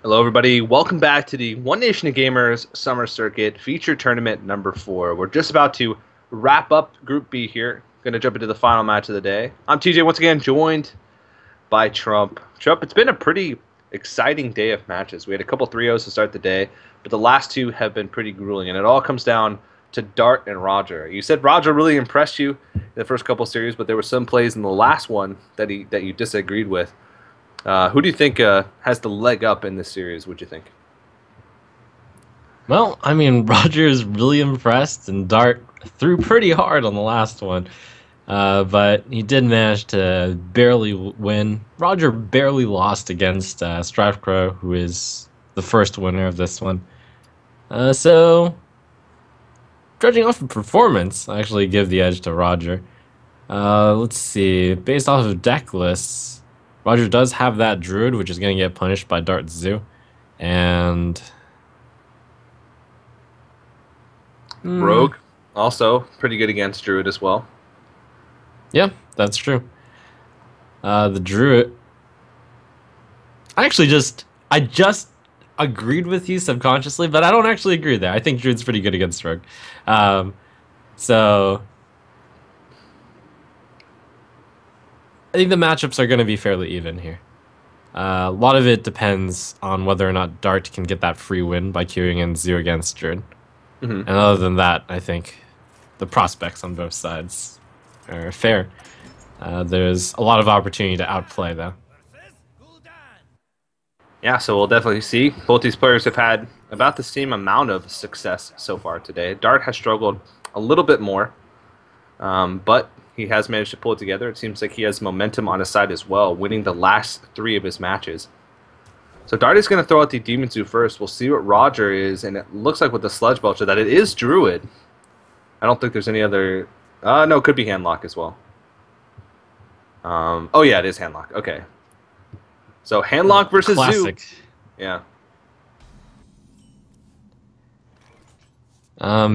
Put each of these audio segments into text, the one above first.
Hello, everybody. Welcome back to the One Nation of Gamers Summer Circuit Feature Tournament number 4. We're just about to wrap up Group B here. Going to jump into the final match of the day. I'm TJ, once again, joined by Trump. Trump, it's been a pretty exciting day of matches. We had a couple 3-0s to start the day, but the last two have been pretty grueling, and it all comes down to Dart and Roger. You said Roger really impressed you in the first couple series, but there were some plays in the last one that you disagreed with. Who do you think has the leg up in this series, would you think? Well, I mean, Roger is really impressed, and Dart threw pretty hard on the last one, but he did manage to barely win. Roger barely lost against Strafcrow, who is the first winner of this one. So, judging off of performance, I actually give the edge to Roger. Let's see. Based off of deck lists, Roger does have that Druid, which is going to get punished by Dart Zoo. And Rogue, also pretty good against Druid as well. yeah, that's true. The Druid. I just agreed with you subconsciously, but I don't actually agree there. I think Druid's pretty good against Rogue. Um, so I think the matchups are going to be fairly even here. A lot of it depends on whether or not Dart can get that free win by queuing in Zoo against Druid. Mm-hmm. And other than that, I think the prospects on both sides are fair. There's a lot of opportunity to outplay, though. Yeah, so we'll definitely see. Both these players have had about the same amount of success so far today. Dart has struggled a little bit more, but he has managed to pull it together. It seems like he has momentum on his side as well, winning the last 3 of his matches. So Dart is going to throw out the Demon Zoo first. We'll see what Roger is, and it looks like with the Sludge Belcher that it is Druid. I don't think there's any other... no, it could be Handlock as well. Oh yeah, it is Handlock. Okay. So Handlock versus Zoo. Classic. Yeah.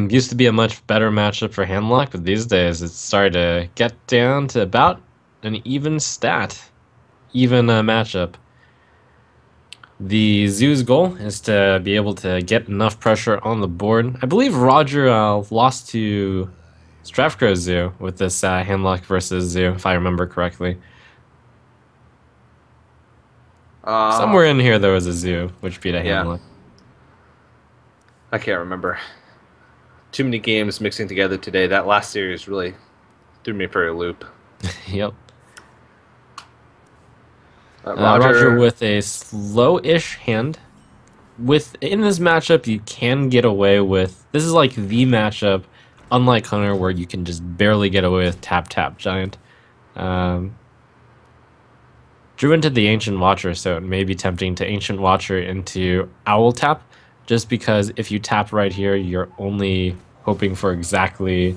Used to be a much better matchup for Handlock, but these days it's started to get down to about an even matchup. The Zoo's goal is to be able to get enough pressure on the board. I believe Roger lost to Strafcrow Zoo with this Handlock versus Zoo, if I remember correctly. Somewhere in here there was a Zoo, which beat a Handlock. I can't remember. Too many games mixing together today. That last series really threw me for a loop. Yep. Roger, Roger with a slow-ish hand. In this matchup, you can get away with... This is like the matchup, unlike Hunter, where you can just barely get away with tap-tap giant. Drew into the Ancient Watcher, so it may be tempting to Ancient Watcher into Owl Tap, just because if you tap right here, you're only hoping for exactly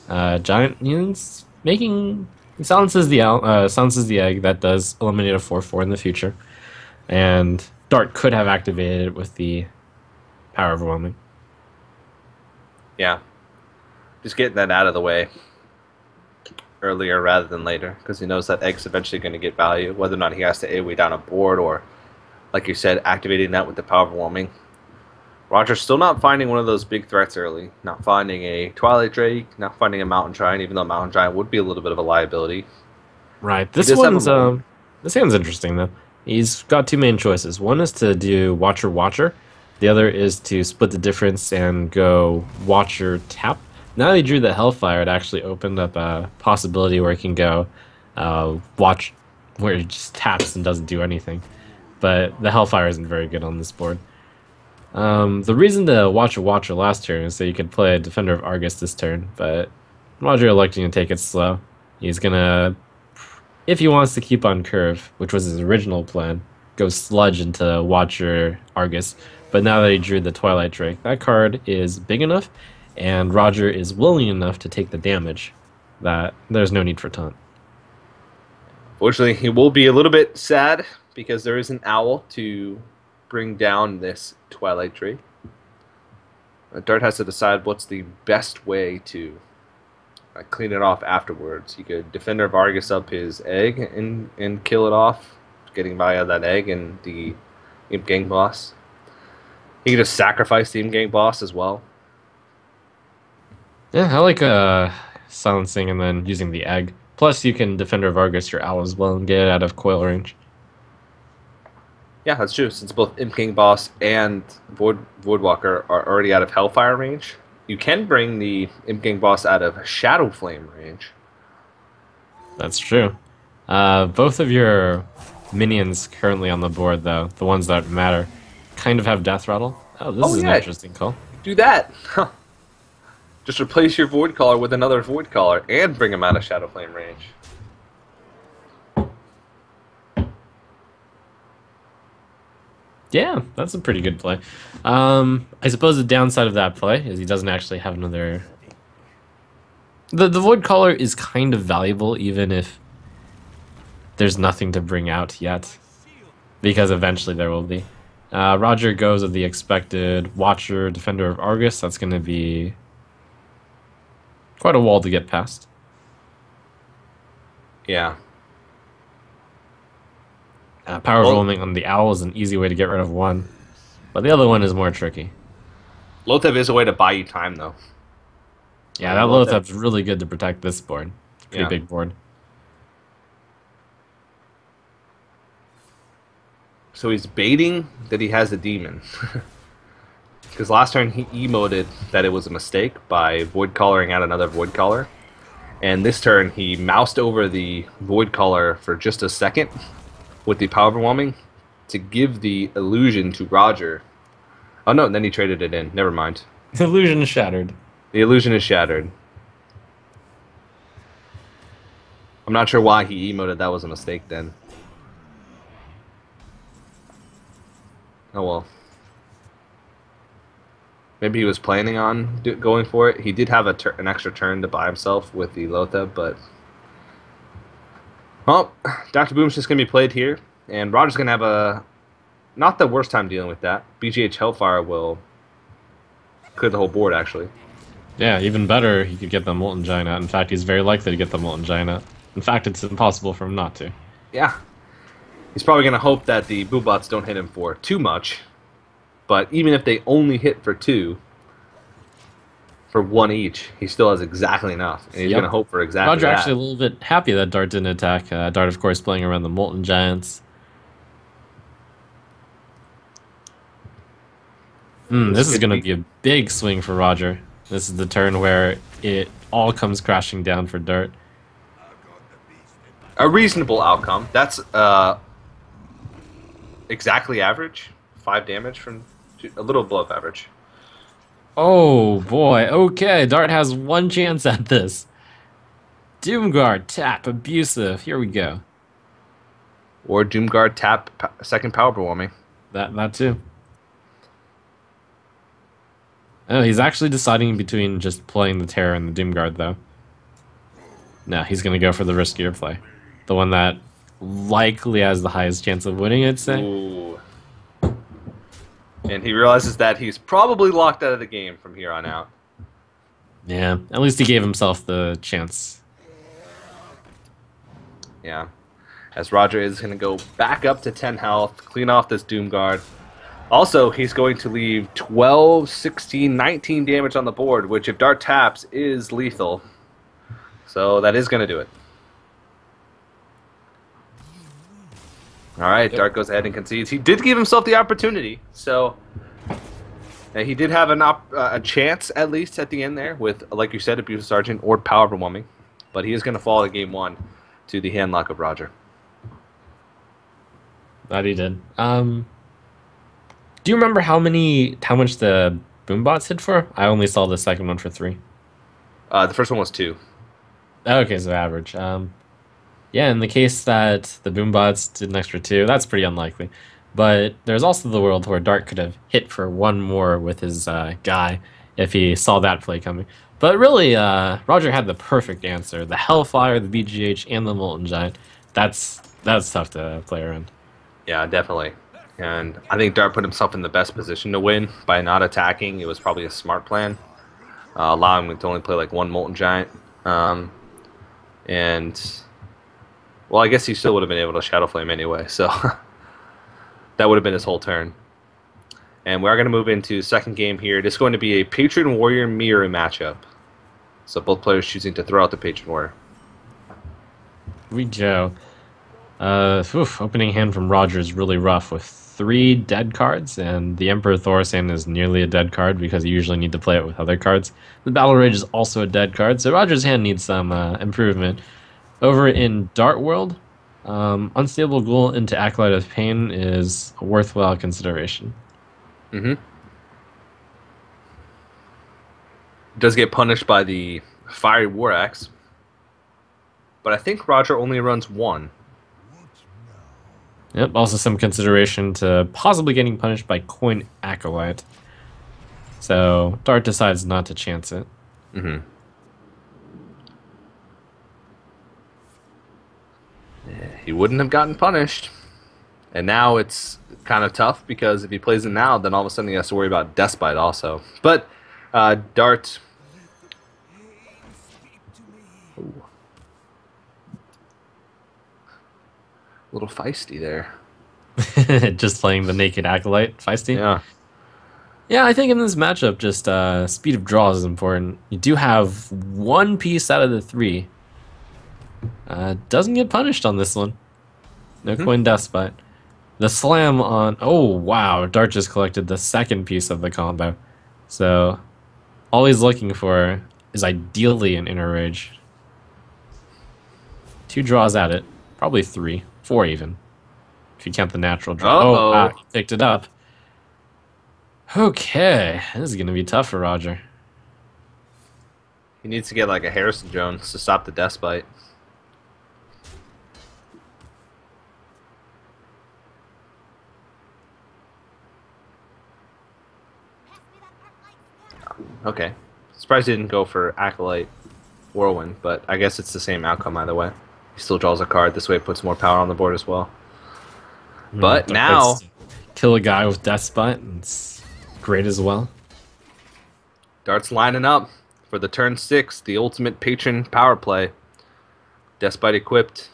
giant units, making... Silences the egg. That does eliminate a 4/4 in the future. And Dart could have activated it with the Power Overwhelming. yeah. Just getting that out of the way earlier rather than later, because he knows that egg's eventually going to get value, whether or not he has to AoE down a board or, like you said, activating that with the Power Overwhelming. Roger's still not finding one of those big threats early. Not finding a Twilight Drake, not finding a Mountain Giant, even though Mountain Giant would be a little bit of a liability. Right. This hand's interesting though. He's got 2 main choices. One is to do Watcher Watcher. The other is to split the difference and go Watcher Tap. Now that he drew the Hellfire, it actually opened up a possibility where he can go Watch, where he just taps and doesn't do anything. But the Hellfire isn't very good on this board. The reason to Watcher last turn is so you could play Defender of Argus this turn, but Roger electing to take it slow. He's gonna, if he wants to keep on curve, which was his original plan, go Sludge into Watcher Argus. But now that he drew the Twilight Drake, that card is big enough, and Roger is willing enough to take the damage that there's no need for taunt. Fortunately, he will be a little bit sad because there is an owl to bring down this Twilight Drake. Dart has to decide what's the best way to clean it off afterwards. You could Defender of Argus up his egg and kill it off, getting via that egg, and the Imp Gang Boss. He can just sacrifice the Imp Gang Boss as well. Yeah, I like silencing and then using the egg. Plus, you can Defender of Argus your owl as well and get it out of coil range. Yeah, that's true. Since both Imp Gang Boss and Voidwalker are already out of Hellfire range, you can bring the Imp Gang Boss out of Shadow Flame range. That's true. Both of your minions currently on the board, though, the ones that matter, kind of have Death Rattle. Oh, this is an interesting call. Do that. Just replace your Void Caller with another Void Caller and bring him out of Shadow Flame range. Yeah, that's a pretty good play. I suppose the downside of that play is he doesn't actually have another... The Void Caller is kind of valuable even if there's nothing to bring out yet, because eventually there will be. Roger goes with the expected Watcher, Defender of Argus. That's going to be quite a wall to get past. Yeah. Power Overwhelming on the Owl is an easy way to get rid of one, but the other one is more tricky. Loatheb is a way to buy you time, though. Yeah, that Loatheb's really good to protect this board. It's a pretty big board. So he's baiting that he has a demon. Because last turn he emoted that it was a mistake by Void Collaring out another Void Caller. And this turn he moused over the Void Caller for just a second with the Power Overwhelming to give the illusion to Roger. Oh no, and then he traded it in. Never mind. The illusion is shattered. The illusion is shattered. I'm not sure why he emoted that was a mistake then. Oh well. Maybe he was planning on going for it. He did have an extra turn to buy himself with the Loatheb, but... Well, Dr. Boom's just going to be played here, and Roger's going to have not the worst time dealing with that. BGH Hellfire will clear the whole board, actually. Yeah, even better, he could get the Molten Giant out. In fact, he's very likely to get the Molten Giant out. In fact, it's impossible for him not to. Yeah. He's probably going to hope that the Boobots don't hit him for too much. But even if they only hit for 2, for 1 each, he still has exactly enough. And he's going to hope for exactly Roger that. actually a little bit happy that Dart didn't attack. Dart, of course, playing around the Molten Giants. This is going to be a big swing for Roger. This is the turn where it all comes crashing down for Dart. A reasonable outcome. That's exactly average. 5 damage from a little above average. Oh boy, okay, Dart has 1 chance at this. Doomguard, tap, abusive, here we go. Or Doomguard, tap, second Power Overwhelming. That too. Oh, he's actually deciding between just playing the Terror and the Doomguard, though. No, he's going to go for the riskier play. The one that likely has the highest chance of winning, I'd say. Ooh. And he realizes that he's probably locked out of the game from here on out. Yeah, at least he gave himself the chance. Yeah. As Roger is going to go back up to 10 health, clean off this Doomguard. Also, he's going to leave 12, 16, 19 damage on the board, which if Dart taps is lethal. So that is going to do it. Alright, Dart goes ahead and concedes. He did give himself the opportunity, so he did have a chance, at least, at the end there, with, like you said, Abusive Sergeant or Power Overwhelming. But he is going to fall to game 1 to the handlock of Roger. That he did. Do you remember how much the Boombots hit for? I only saw the second one for 3. The first one was 2. Okay, so average. Yeah, in the case that the Boombots did an extra 2, that's pretty unlikely. But there's also the world where Dart could have hit for 1 more with his guy if he saw that play coming. But really, Roger had the perfect answer. The Hellfire, the BGH, and the Molten Giant. That's tough to play around. Yeah, definitely. And I think Dart put himself in the best position to win by not attacking. It was probably a smart plan. Allowing him to only play like 1 Molten Giant. And... well, I guess he still would have been able to Shadow Flame anyway, so... That would have been his whole turn. And we are going to move into second game here. It is going to be a Patron Warrior Mirror matchup. So both players choosing to throw out the Patron Warrior. We go. Opening hand from Roger is really rough with 3 dead cards, and the Emperor Thorsan is nearly a dead card because you usually need to play it with other cards. The Battle Rage is also a dead card, so Roger's hand needs some improvement. Over in Dart World, Unstable Ghoul into Acolyte of Pain is a worthwhile consideration. Mm-hmm. Does get punished by the Fiery War Axe, but I think Roger only runs 1. Yep, also some consideration to possibly getting punished by Coin Acolyte. So Dart decides not to chance it. Mm-hmm. Yeah, he wouldn't have gotten punished. And now it's kind of tough because if he plays it now, then all of a sudden he has to worry about Despite also. But Dart... Ooh. A little feisty there. Just playing the Naked Acolyte, feisty? Yeah. Yeah, I think in this matchup, just speed of draws is important. You do have 1 piece out of the 3. Doesn't get punished on this one. No Coin Despite. The slam on... Oh, wow. Dart just collected the 2nd piece of the combo. So, all he's looking for is ideally an Inner Rage. 2 draws at it. Probably 3. 4 even. If you count the natural draw. Uh-oh. Oh, wow. He picked it up. Okay. This is going to be tough for Roger. He needs to get like a Harrison Jones to stop the Despite. Okay. Surprised he didn't go for Acolyte Whirlwind, but I guess it's the same outcome either way. He still draws a card. This way it puts more power on the board as well. But now... Kill a guy with Despite, and it's great as well. Dart's lining up for the turn 6, the ultimate Patron power play. Despite equipped.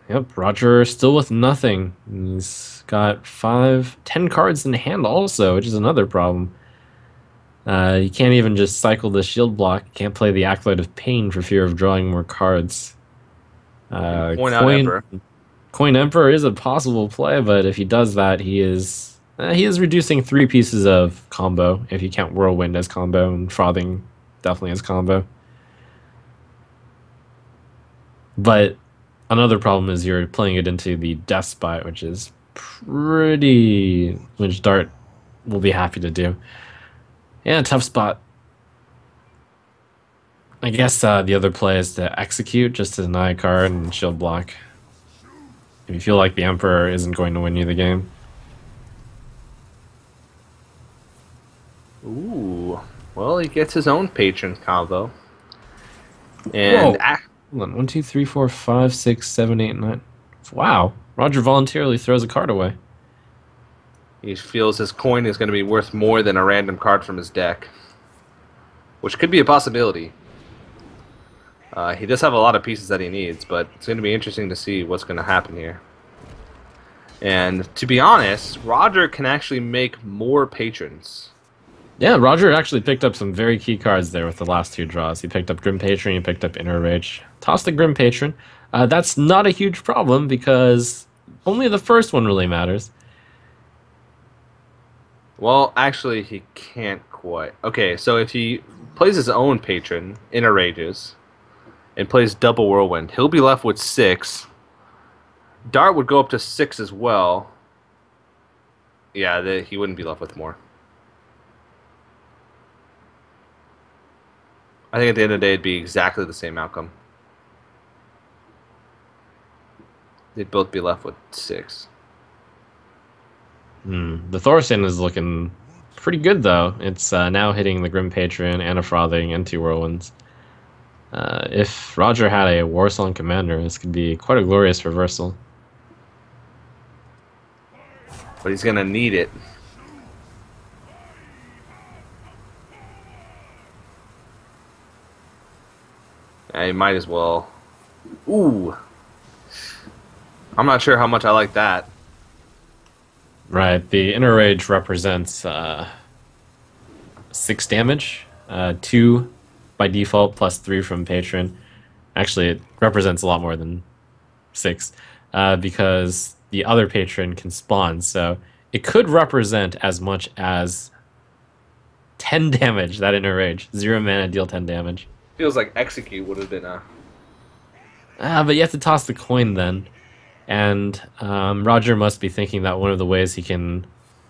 Yep, Roger still with nothing. He's got 10 cards in hand also, which is another problem. You can't even just cycle the shield block. You can't play the Acolyte of Pain for fear of drawing more cards. Coin Emperor is a possible play, but if he does that, he is reducing 3 pieces of combo, if you count Whirlwind as combo, and Frothing definitely as combo. But another problem is you're playing it into the Despite, which Dart will be happy to do. Yeah, tough spot. I guess the other play is to execute, just to deny a card and shield block. If you feel like the Emperor isn't going to win you the game. Ooh. Well, he gets his own Patron combo. And... Hold on. 1, 2, 3, 4, 5, 6, 7, 8, 9. Wow. Roger voluntarily throws a card away. He feels his coin is going to be worth more than a random card from his deck. Which could be a possibility. He does have a lot of pieces that he needs, but it's going to be interesting to see what's going to happen here. And to be honest, Roger can actually make more patrons. Yeah, Roger actually picked up some very key cards there with the last 2 draws. He picked up Grim Patron, he picked up Inner Rage. Tossed the Grim Patron. That's not a huge problem because only the first one really matters. Well, actually, he can't quite. Okay, so if he plays his own Patron, Inner Rages, and plays double Whirlwind, he'll be left with 6. Dart would go up to 6 as well. Yeah, he wouldn't be left with more. I think at the end of the day, it'd be exactly the same outcome. They'd both be left with 6. The Thorsan is looking pretty good, though. It's now hitting the Grim Patron and a Frothing and 2 Whirlwinds. If Roger had a Warsong Commander, this could be quite a glorious reversal. But he's going to need it. He might as well. Ooh. I'm not sure how much I like that. Right. The inner rage represents 6 damage, 2 by default plus 3 from patron. Actually, it represents a lot more than 6 because the other patron can spawn. So it could represent as much as 10 damage, that inner rage. 0 mana, deal 10 damage. Feels like execute would have been a... But you have to toss the coin then. And Roger must be thinking that one of the ways he can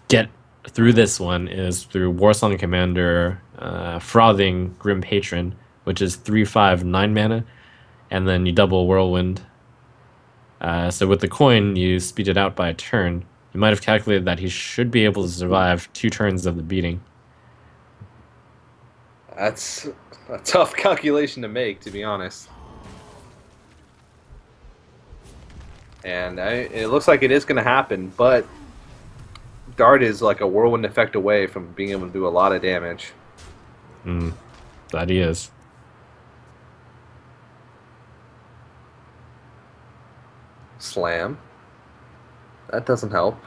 get through this one is through Warsong Commander Frothing Grim Patron, which is 3/5 9 mana, and then you double Whirlwind. So with the coin, you speed it out by a turn. You might have calculated that he should be able to survive 2 turns of the beating. That's a tough calculation to make, to be honest. And it looks like it is going to happen, but Dart is like a whirlwind effect away from being able to do a lot of damage. That he is. Slam. That doesn't help.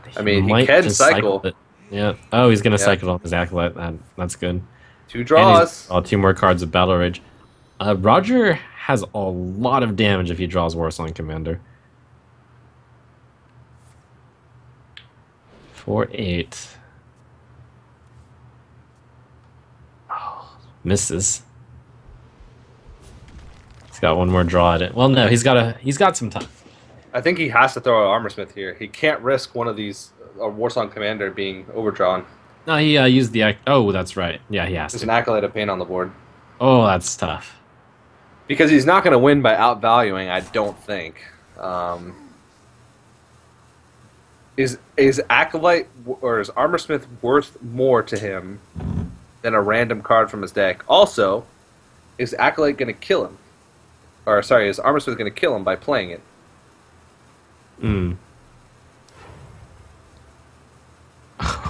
I He mean, he might can just cycle. it. Yeah. Oh, he's going to cycle on his Acolyte. That's good. 2 draws. 2 more cards of Battle Rage. Roger has a lot of damage if he draws Warsong Commander. 4/8. Oh, misses. He's got one more draw at it. Well, no, he's got some time. I think he has to throw an Armorsmith here. He can't risk one of these Warsong Commander being overdrawn. No, he used the... Oh, that's right. Yeah, he has There's to. an Acolyte of Pain on the board. Oh, that's tough. Because he's not going to win by outvaluing, I don't think. Is Acolyte or is Armorsmith worth more to him than a random card from his deck? Also, is Acolyte going to kill him? Or, sorry, is Armorsmith going to kill him by playing it?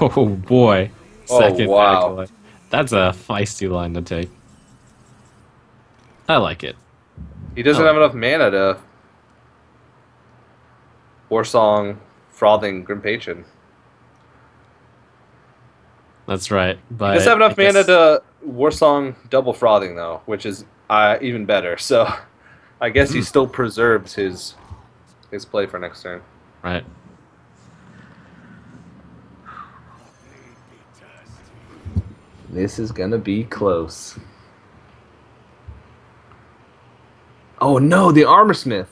Oh, boy. Second wow. Acolyte. That's a feisty line to take. I like it. He doesn't have enough mana to Warsong, Frothing, Grim Patron. That's right. But He doesn't have enough mana to Warsong double Frothing, though, which is even better. So I guess he still preserves his play for next turn. Right. This is going to be close. Oh no, the Armorsmith.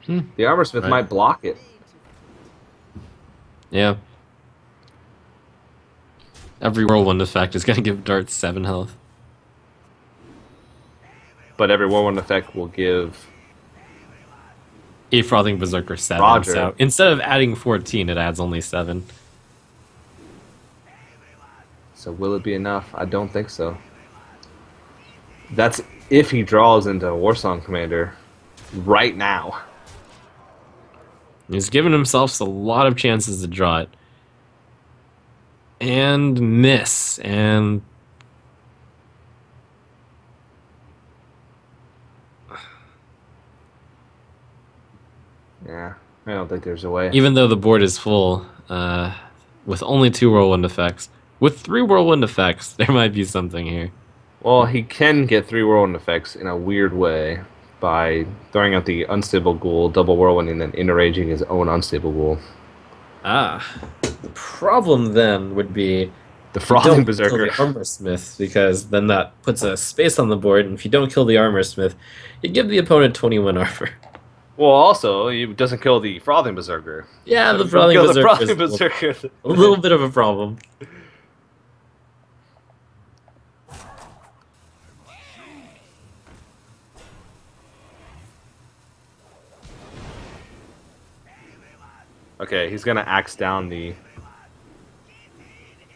The Armorsmith might block it. Yeah. Every Whirlwind effect is going to give Dart 7 health. But every Whirlwind effect will give A Frothing Berserker 7. Roger. So instead of adding 14, it adds only 7. So will it be enough? I don't think so. That's if he draws into Warsong Commander right now. He's given himself a lot of chances to draw it. And miss. And... Yeah, I don't think there's a way. even though the board is full, with only 2 Whirlwind effects, with 3 Whirlwind effects, there might be something here. Well, he can get 3 Whirlwind effects in a weird way by throwing out the Unstable Ghoul, double Whirlwind, and then interaging his own Unstable Ghoul. The problem then would be The Frothing don't kill Berserker. the Armorsmith, because then that puts a space on the board, and if you don't kill the Armorsmith, you give the opponent 21 armor. Well, also, he doesn't kill the Frothing Berserker. Yeah, the Frothing Kill the Berserker Frothing is Berserker. a little bit of a problem. Okay, he's gonna axe down the...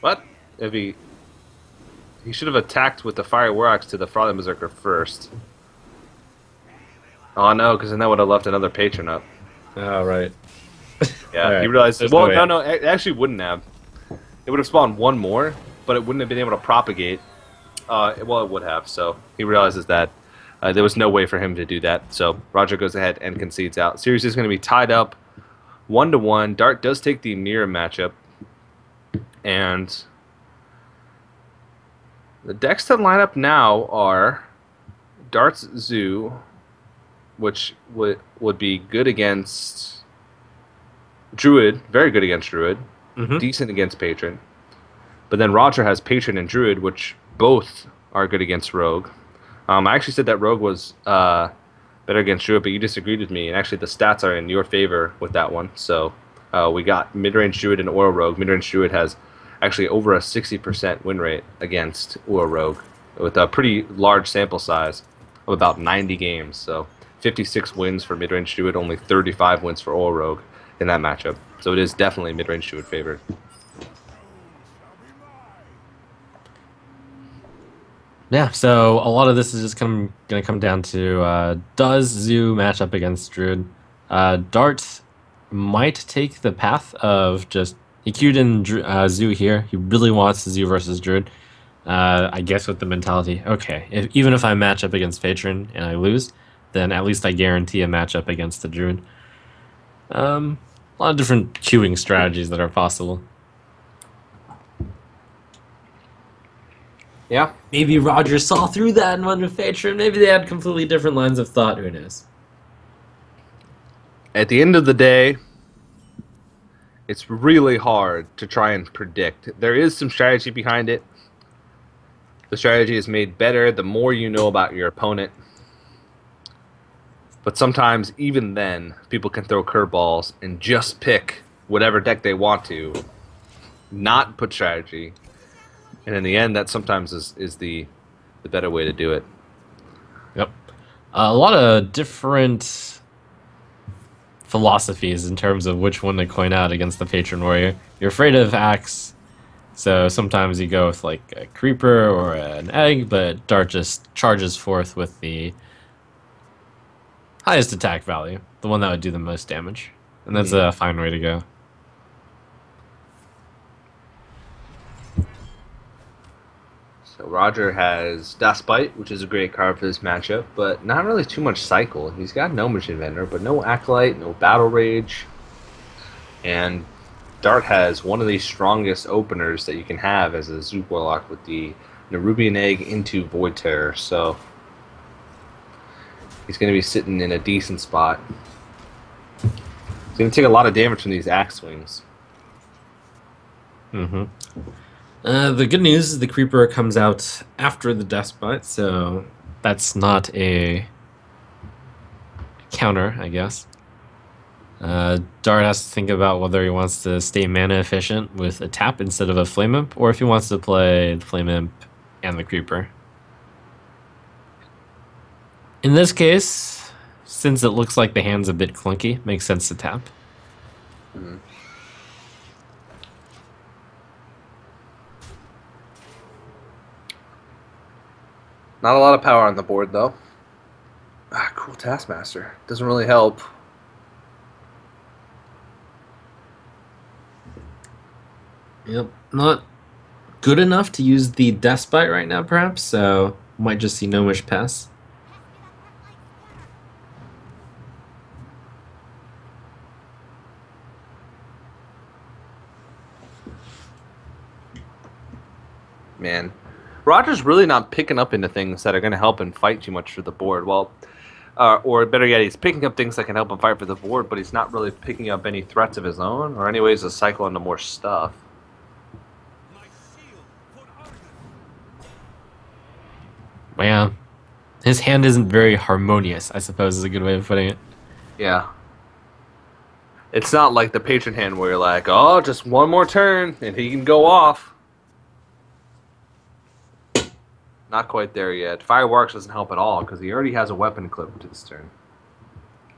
What? If he should have attacked with the Fire War Axe to the Frothing Berserker first. Oh no, because then that would have left another patron up. Oh, right. Yeah, Alright, he realized... there's Well, no way. no, it actually wouldn't have. It would have spawned one more, but it wouldn't have been able to propagate. Well, it would have, so he realizes that There was no way for him to do that. So Roger goes ahead and concedes out. Series is going to be tied up 1-1. Dart does take the mirror matchup. And the decks that line up now are Dart's Zoo, which would be good against Druid, very good against Druid, decent against Patron. But then Roger has Patron and Druid, which both are good against Rogue. I actually said that Rogue was better against Druid, but you disagreed with me, and actually the stats are in your favor with that one. So we got mid-range Druid and Oil Rogue. Mid-range Druid has actually over a 60% win rate against Oil Rogue, with a pretty large sample size of about 90 games. So 56 wins for mid-range Druid, only 35 wins for Oil Rogue in that matchup. So it is definitely mid-range Druid favored. Yeah, so a lot of this is just going to come down to does Zoo match up against Druid? Dart might take the path of just he queued in Zoo here. He really wants Zoo versus Druid. I guess with the mentality, okay, even if I match up against Patron and I lose, then at least I guarantee a matchup against the Druid. A lot of different queuing strategies that are possible. Yeah. Maybe Roger saw through that and went with Patron. Maybe they had completely different lines of thought. Who knows? At the end of the day, it's really hard to try and predict. There is some strategy behind it. The strategy is made better the more you know about your opponent. But sometimes, even then, people can throw curveballs and just pick whatever deck they want to, not put strategy. And in the end, that sometimes is the better way to do it. Yep. A lot of different philosophies in terms of which one to coin out against the Patron Warrior. You're afraid of Axe, so sometimes you go with like a Creeper or an Egg, but Dart just charges forth with the highest attack value, the one that would do the most damage. And that's a fine way to go. So Roger has Dustbite, which is a great card for this matchup, but not really too much cycle. He's got no Machine Vendor, but no Acolyte, no Battle Rage. And Dart has one of the strongest openers that you can have as a Zoop Warlock with the Nerubian Egg into Void Terror. So he's going to be sitting in a decent spot. He's going to take a lot of damage from these Axe Swings. The good news is the Creeper comes out after the Despot, so that's not a counter, I guess. Dart has to think about whether he wants to stay mana efficient with a tap instead of a Flame Imp, or if he wants to play the Flame Imp and the Creeper. In this case, since it looks like the hand's a bit clunky, makes sense to tap. Not a lot of power on the board, though. Cool Taskmaster. Doesn't really help. Yep, not good enough to use the Despite right now, perhaps, so might just see Gnomish pass. Man. Roger's really not picking up into things that are going to help him fight too much for the board. Well, or better yet, he's picking up things that can help him fight for the board, but he's not really picking up any threats of his own or any ways to cycle into more stuff. Yeah. His hand isn't very harmonious, I suppose is a good way of putting it. Yeah. It's not like the Patron hand where you're like, oh, just one more turn and he can go off. Not quite there yet. Fireworks doesn't help at all because he already has a weapon equipped to this turn.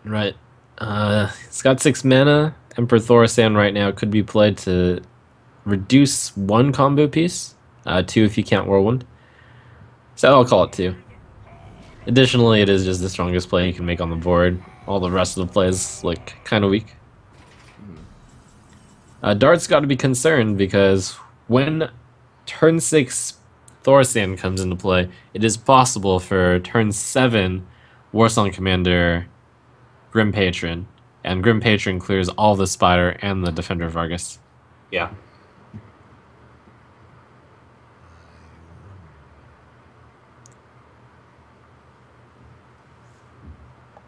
Right. It's got 6 mana. Emperor Thorsan right now could be played to reduce 1 combo piece. 2 if you count Whirlwind. So I'll call it 2. Additionally, it is just the strongest play you can make on the board. All the rest of the plays look kind of weak. Dart's got to be concerned because when turn 6 Thorsan comes into play, it is possible for turn 7 Warsong Commander Grim Patron, and Grim Patron clears all the Spider and the Defender of Argus. Yeah.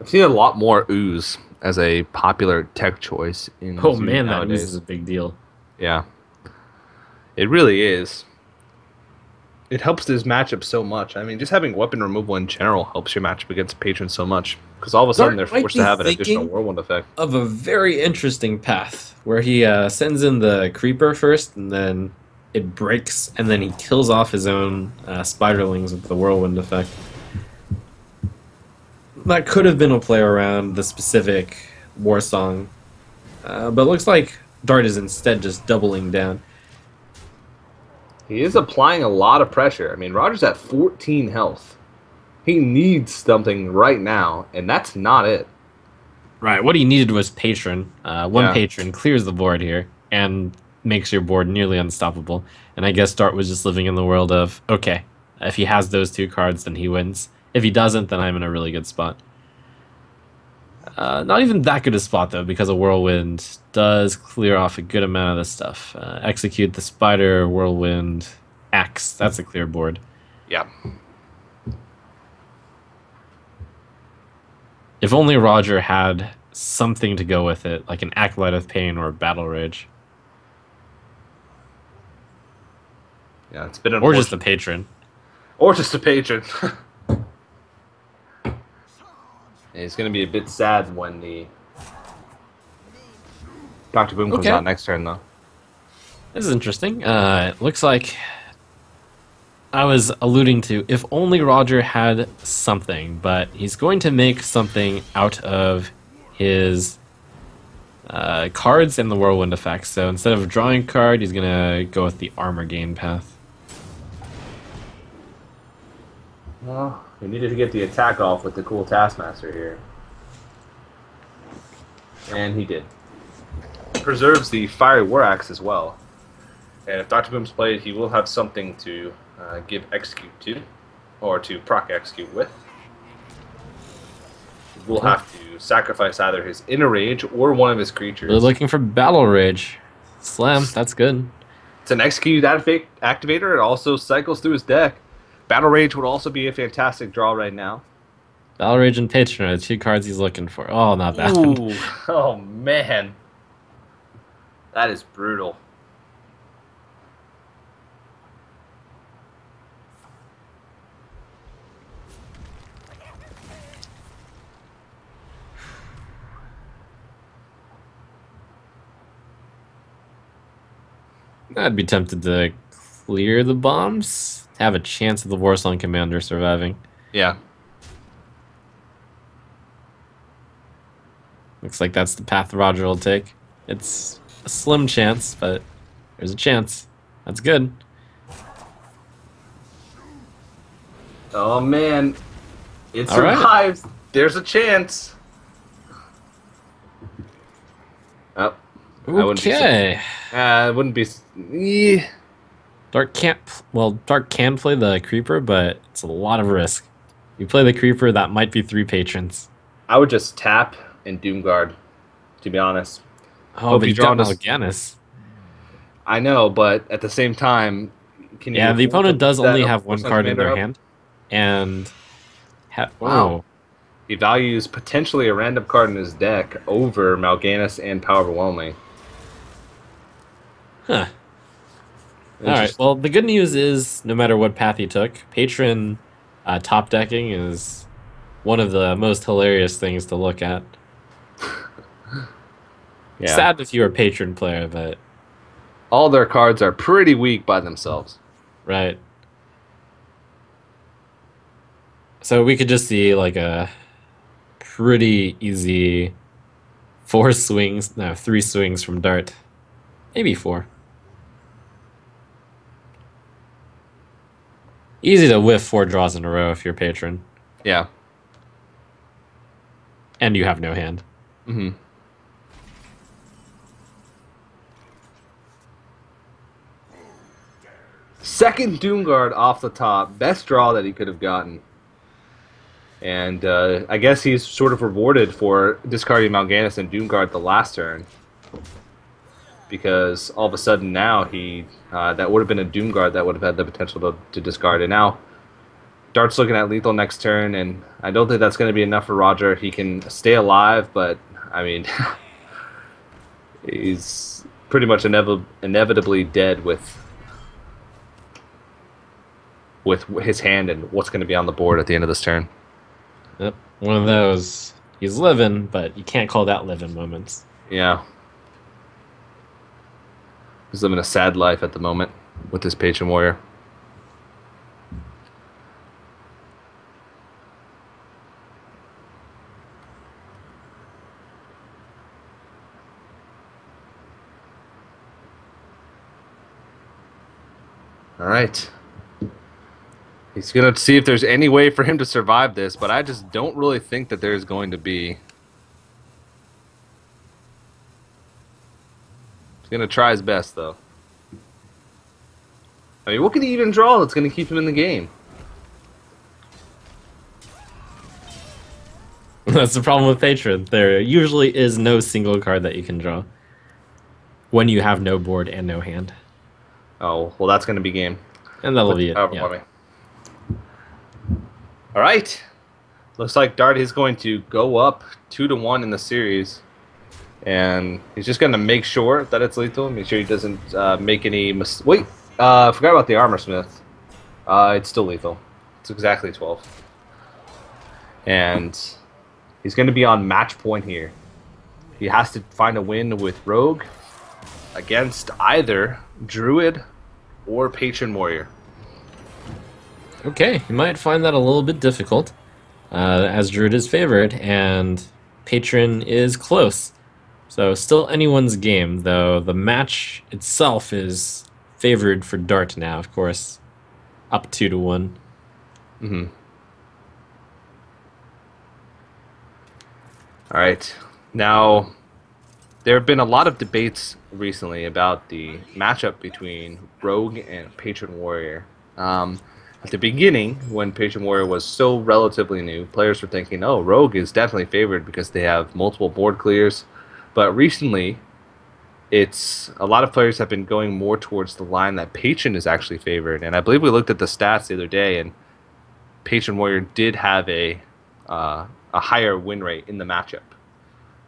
I've seen a lot more ooze as a popular tech choice in Oh Zoo man, nowadays. that ooze is a big deal. Yeah. It really is. It helps this matchup so much. I mean, just having weapon removal in general helps your matchup against patrons so much. Because all of a sudden they're forced to have an additional whirlwind effect. Of a very interesting path where he sends in the creeper first, and then it breaks, and then he kills off his own spiderlings with the whirlwind effect. That could have been a play around the specific war song, but it looks like Dart is instead just doubling down. He is applying a lot of pressure. I mean, Roger's at 14 health. He needs something right now, and that's not it. Right, what he needed was Patron. One Patron clears the board here and makes your board nearly unstoppable. And I guess Dart was just living in the world of, okay, if he has those 2 cards, then he wins. If he doesn't, then I'm in a really good spot. Not even that good a spot, though, because a Whirlwind does clear off a good amount of this stuff. Execute the Spider, Whirlwind, Axe. That's a clear board. Yeah. If only Roger had something to go with it, like an Acolyte of Pain or a Battle Rage. Yeah, it's been or just a Patron. Or just a Patron. It's going to be a bit sad when the Dr. Boom comes out next turn, though. This is interesting. It looks like I was alluding to if only Roger had something, but he's going to make something out of his cards and the Whirlwind effects. So instead of drawing a card, he's going to go with the armor gain path. Well, we needed to get the attack off with the cool Taskmaster here. And he did. Preserves the Fiery War Axe as well. And if Dr. Boom's played, he will have something to give Execute to, or to proc Execute with. We'll have to sacrifice either his Inner Rage or one of his creatures. They're looking for Battle Rage. Slam, that's good. It's an Execute activator. It also cycles through his deck. Battle Rage would also be a fantastic draw right now. Battle Rage and Patron are the 2 cards he's looking for. Oh, not bad. Ooh. Oh, man. That is brutal. I'd be tempted to clear the bombs, have a chance of the Warsong Commander surviving. Yeah. Looks like that's the path Roger will take. It's a slim chance, but there's a chance. That's good. Oh, man. It survives. Right. There's a chance. Oh. Okay. It wouldn't be... Yeah. Dark can't... Well, Dark can play the Creeper, but it's a lot of risk. You play the Creeper, that might be 3 Patrons. I would just tap and Doomguard, to be honest. Oh, but you got Mal'Ganis. I know, but at the same time... Can you the opponent does only have 1 card in their hand. And... Wow. He values potentially a random card in his deck over Mal'Ganis and Power Overwhelming. Huh. Alright, well, the good news is, no matter what path he took, Patron top decking is one of the most hilarious things to look at. Yeah. Sad if you're a Patron player, but... all their cards are pretty weak by themselves. Right. So we could just see, like, a pretty easy 3 swings from Dart. Maybe 4. Easy to whiff 4 draws in a row if you're Patron. Yeah. And you have no hand. Mm-hmm. second Doomguard off the top. Best draw that he could have gotten. And I guess he's sort of rewarded for discarding Mal'Ganis and Doomguard the last turn. Because all of a sudden now he that would have been a Doomguard that would have had the potential to discard. And now Dart's looking at lethal next turn, and I don't think that's going to be enough for Roger. He can stay alive, but I mean, he's pretty much inevitably dead with his hand and what's going to be on the board at the end of this turn. Yep, one of those. He's living, but you can't call that living moments. Yeah. He's living a sad life at the moment with his Patron Warrior. All right. He's going to see if there's any way for him to survive this, but I just don't really think that there's going to be. He's going to try his best, though. I mean, what can he even draw that's going to keep him in the game? That's the problem with Patron. There usually is no single card that you can draw when you have no board and no hand. Oh, well, that's going to be game. And that'll be it. Yeah. All right. Looks like Dart is going to go up 2-1 in the series. And he's just going to make sure that it's lethal. Make sure he doesn't make any mistakes. Wait, I forgot about the Armor Smith. It's still lethal. It's exactly 12. And he's going to be on match point here. He has to find a win with Rogue against either Druid or Patron Warrior. Okay, you might find that a little bit difficult, as Druid is favored and Patron is close. So still anyone's game, though the match itself is favored for Dart now, of course, up 2-1. Mm-hmm. All right. Now, there have been a lot of debates recently about the matchup between Rogue and Patron Warrior. At the beginning, when Patron Warrior was still relatively new, players were thinking, oh, Rogue is definitely favored because they have multiple board clears. But recently, a lot of players have been going more towards the line that Patron is actually favored. And I believe we looked at the stats the other day, and Patron Warrior did have a higher win rate in the matchup.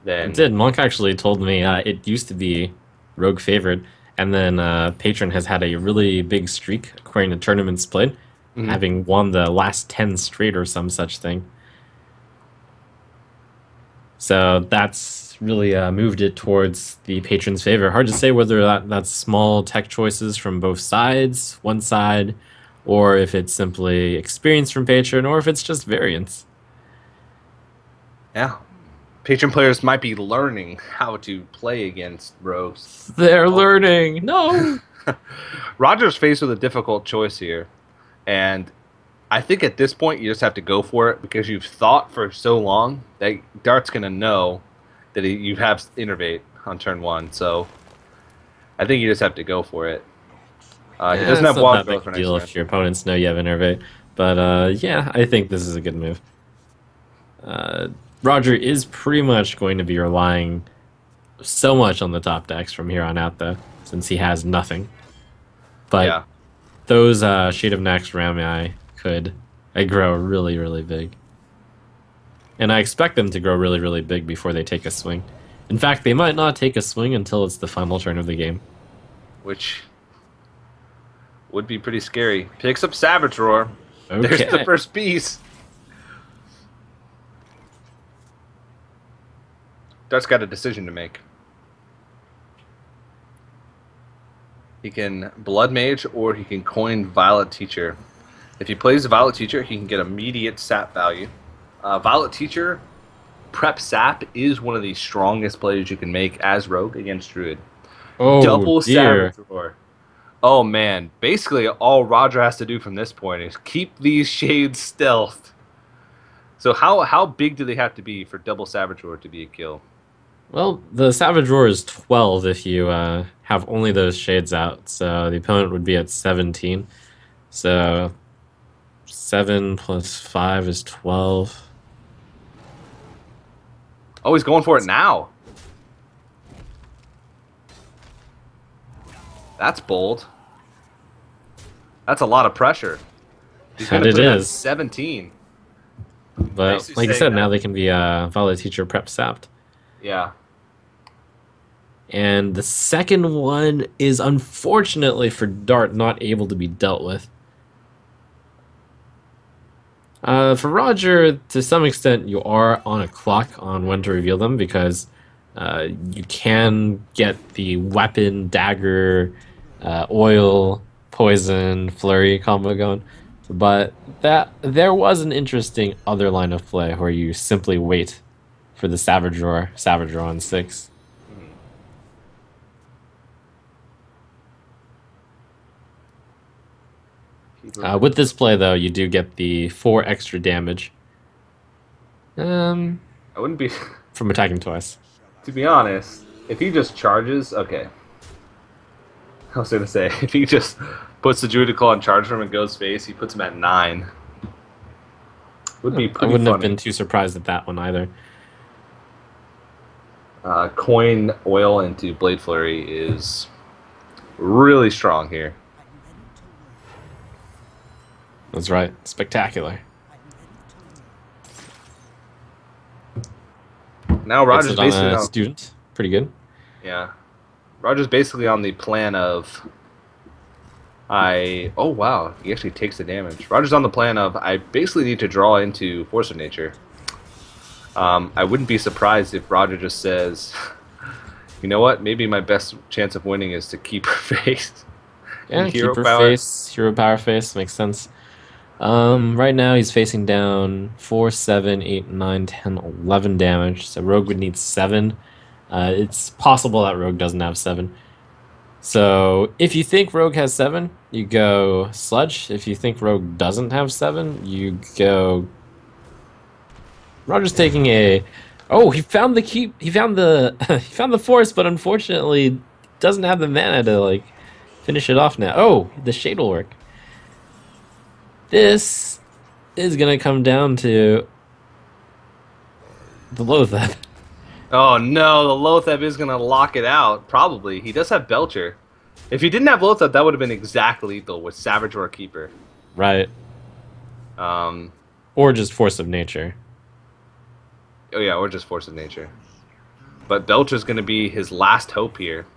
It did. Monk actually told me it used to be Rogue favored, and then Patron has had a really big streak according to tournaments played, having won the last 10 straight or some such thing. So that's really moved it towards the Patron's favor. Hard to say whether that's small tech choices from both sides, one side, or if it's simply experience from Patron, or if it's just variance. Yeah. Patron players might be learning how to play against Rogues. They're learning. No. Roger's faced with a difficult choice here. And I think at this point you just have to go for it because you've thought for so long that Dart's going to know that you have Innervate on turn 1. So I think you just have to go for it. He doesn't have Wild Growth for next turn. If your opponents know you have Innervate. But yeah, I think this is a good move. Roger is pretty much going to be relying so much on the top decks from here on out, though, since he has nothing. But yeah, those Shade of Nax Ramai could grow really, really big. And I expect them to grow really, really big before they take a swing. In fact, they might not take a swing until it's the final turn of the game. Which would be pretty scary. Picks up Savage Roar. Okay. There's the first piece. Dart's got a decision to make. He can Blood Mage or he can coin Violet Teacher. If he plays Violet Teacher, he can get immediate sap value. Violet Teacher, prep sap, is one of the strongest plays you can make as Rogue against Druid. Oh, double dear. Savage Roar. Oh man, basically all Roger has to do from this point is keep these shades stealthed. So how big do they have to be for double Savage Roar to be a kill? Well, the Savage Roar is 12 if you have only those shades out, so the opponent would be at 17. So 7 plus 5 is 12. Oh, he's going for it now. That's bold. That's a lot of pressure. He's going to put it at 17. But like I said, now they can be Volley Teacher Prep Sapped. Yeah. And the second one is unfortunately for Dart not able to be dealt with. For Roger, to some extent, you are on a clock on when to reveal them because you can get the weapon, dagger, oil, poison, flurry combo going. But there was an interesting other line of play where you simply wait for the Savage Roar on 6. With this play, though, you do get the 4 extra damage. I wouldn't be from attacking twice. To be honest, if he just charges, okay. I was gonna say if he just puts the Druid Claw on charge for him and goes face, he puts him at 9. Would be pretty I wouldn't funny. Have been too surprised at that one either. Coin oil into Blade Flurry is really strong here. That's right. Spectacular. Now Roger's basically on student. Pretty good. Yeah. Roger's basically on the plan of oh wow, he actually takes the damage. Roger's on the plan of I basically need to draw into Force of Nature. I wouldn't be surprised if Roger just says, you know what, maybe my best chance of winning is to keep her face. Yeah, keep her face, hero power face, makes sense. Right now he's facing down 4, 7, 8, 9, 10, 11 damage. So Rogue would need 7. It's possible that Rogue doesn't have 7. So if you think Rogue has 7, you go Sludge. If you think Rogue doesn't have 7, you go... Roger's taking a... Oh, he found the key. He found the he found the force, but unfortunately doesn't have the mana to like finish it off now. Oh, the shade will work. This is gonna come down to the Loatheb. Oh no, the Loatheb is gonna lock it out. Probably. He does have Belcher. If he didn't have Loatheb, that would have been exactly lethal with Savage or Keeper. Right. Or just Force of Nature. Oh yeah, or just Force of Nature. But Belcher's gonna be his last hope here.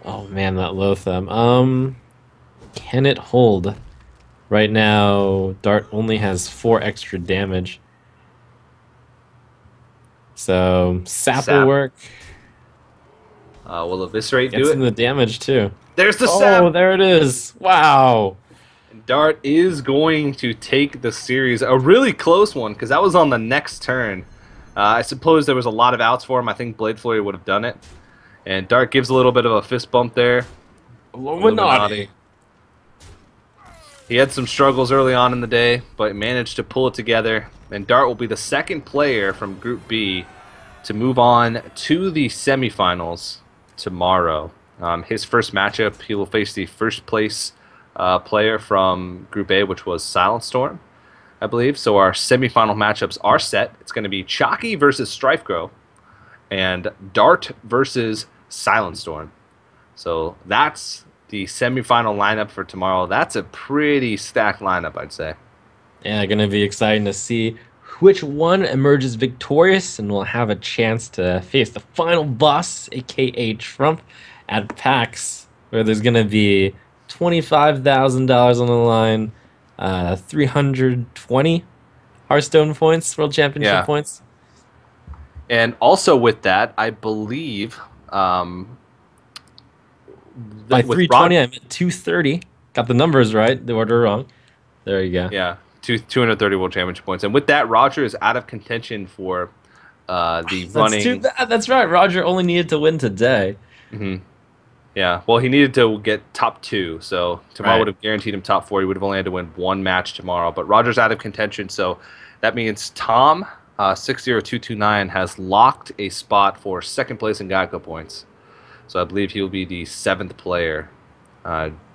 Oh man, that Loatheb. Can it hold? Right now, Dart only has 4 extra damage. So, Sap will work. Will Eviscerate do it? Gets in the damage, too. There's the Sap! Oh, there it is. Wow. Dart is going to take the series. A really close one, because that was on the next turn. I suppose there was a lot of outs for him. I think Blade Flurry would have done it. And Dart gives a little bit of a fist bump there. Illuminati. He had some struggles early on in the day, but managed to pull it together. And Dart will be the second player from Group B to move on to the semifinals tomorrow. His first matchup, he will face the first place player from Group A, which was Silent Storm, I believe. So our semifinal matchups are set. It's going to be Chalky versus Strifegrow and Dart versus Silent Storm. So that's the semifinal lineup for tomorrow. That's a pretty stacked lineup, I'd say. Yeah, going to be exciting to see which one emerges victorious, and we'll have a chance to face the final boss, aka Trump, at PAX, where there's going to be $25,000 on the line, 320 Hearthstone points, World Championship points. And also with that, I believe... by 320, I meant 230. Got the numbers right. The order wrong. There you go. Yeah, 230 World Championship points. And with that, Roger is out of contention for the running... That's too bad. That's right. Roger only needed to win today. Mm-hmm. Yeah, well, he needed to get top 2, so tomorrow would have guaranteed him top 4. He would have only had to win 1 match tomorrow. But Roger's out of contention, so that means Tom 60229 has locked a spot for second place in GEICO points. So I believe he'll be the 7th player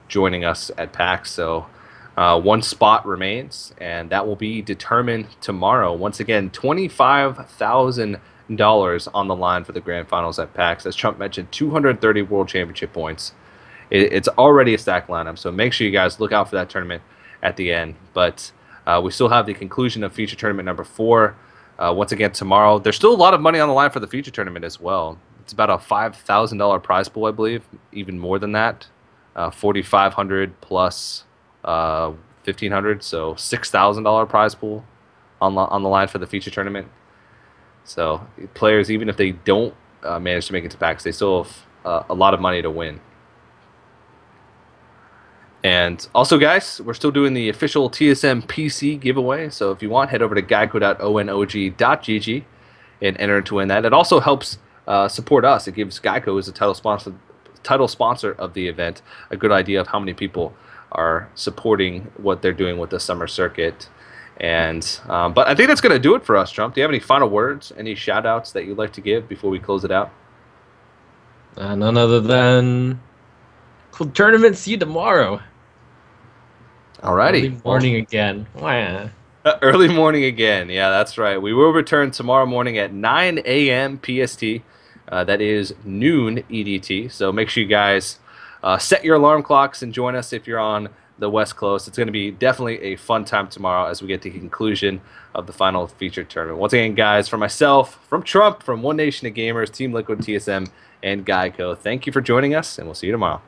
joining us at PAX. So one spot remains, and that will be determined tomorrow. Once again, $25,000 on the line for the grand finals at PAX. As Trump mentioned, 230 World Championship points. It's already a stacked lineup, so make sure you guys look out for that tournament at the end. But we still have the conclusion of feature tournament number 4. Once again, tomorrow. There's still a lot of money on the line for the feature tournament as well. It's about a $5,000 prize pool, I believe, even more than that. 4,500 plus 1,500, so $6,000 prize pool on the line for the feature tournament. So players, even if they don't manage to make it to PAX, they still have a lot of money to win. And also, guys, we're still doing the official TSM PC giveaway. So if you want, head over to geico.onog.gg and enter to win that. It also helps support us. It gives GEICO, as a title sponsor of the event, a good idea of how many people are supporting what they're doing with the summer circuit. And but I think that's going to do it for us, Trump. Do you have any final words, any shout-outs that you'd like to give before we close it out? None other than cool tournament. See you tomorrow. Alrighty. Early morning again. Early morning again. Yeah, that's right. We will return tomorrow morning at 9 a.m. PST. That is noon EDT. So make sure you guys set your alarm clocks and join us if you're on the West Coast. It's going to be definitely a fun time tomorrow as we get to the conclusion of the final feature tournament. Once again, guys, from myself, from Trump, from One Nation of Gamers, Team Liquid, TSM, and GEICO, thank you for joining us, and we'll see you tomorrow.